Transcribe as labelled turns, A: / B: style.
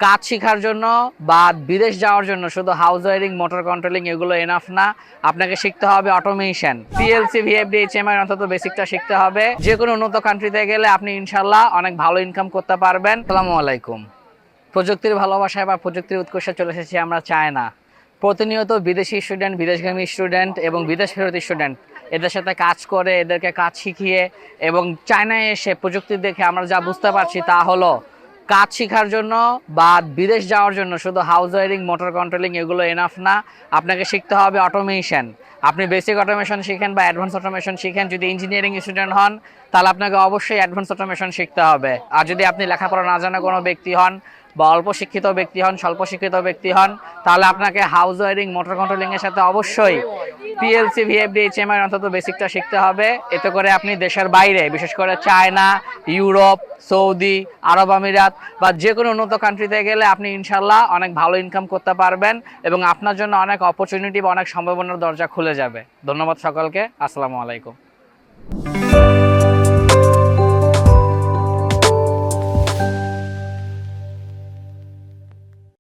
A: কাজ শেখার জন্য বা বিদেশ যাওয়ার জন্য শুধু হাউস ওয়ারিং, মোটর কন্ট্রোলিং এগুলো এনাফ না। আপনাকে শিখতে হবে অটোমেশন, পিএলসি, ভিএফডি, এইচএমআই অন্তত বেসিকটা শিখতে হবে। যে কোনো উন্নত কান্ট্রিতে গেলে আপনি ইনশাল্লাহ অনেক ভালো ইনকাম করতে পারবেন। আসসালামু আলাইকুম। প্রযুক্তির ভালোবাসায় বা প্রযুক্তির উৎকর্ষে চলে এসেছি আমরা চায়না। প্রতিনিয়ত বিদেশি স্টুডেন্ট, বিদেশগামী স্টুডেন্ট এবং বিদেশ ফেরতি স্টুডেন্ট এদের সাথে কাজ করে, এদেরকে কাজ শিখিয়ে এবং চায়নায় এসে প্রযুক্তি দেখে আমরা যা বুঝতে পারছি তা হলো কাজ শেখার জন্য বা বিদেশ যাওয়ার জন্য শুধু হাউস ওয়ারিং, মোটর কন্ট্রোলিং এগুলো এনাফ না। আপনাকে শিখতে হবে অটোমেশন। আপনি বেসিক অটোমেশন শিখেন বা অ্যাডভান্স অটোমেশন শিখেন। যদি ইঞ্জিনিয়ারিং স্টুডেন্ট হন তাহলে আপনাকে অবশ্যই অ্যাডভান্স অটোমেশন শিখতে হবে। আর যদি আপনি লেখাপড়া না জানা কোনো ব্যক্তি হন বা অল্প শিক্ষিত ব্যক্তি হন, স্বল্প শিক্ষিত ব্যক্তি হন, তাহলে আপনাকে হাউস ওয়ারিং, মোটর কন্ট্রোলিং এর সাথে অবশ্যই পিএলসি, ভিএফডি, এইচএমআই অন্তত বেসিকটা শিখতে হবে। এতে করে আপনি দেশের বাইরে, বিশেষ করে চায়না, ইউরোপ, সৌদি আরব আমিরাত বা যে কোনো উন্নত কান্ট্রিতে গেলে আপনি ইনশাল্লাহ অনেক ভালো ইনকাম করতে পারবেন এবং আপনার জন্য অনেক অপরচুনিটি বা অনেক সম্ভাবনার দরজা খুলে যাবে। ধন্যবাদ সকলকে। আসসালামু আলাইকুম।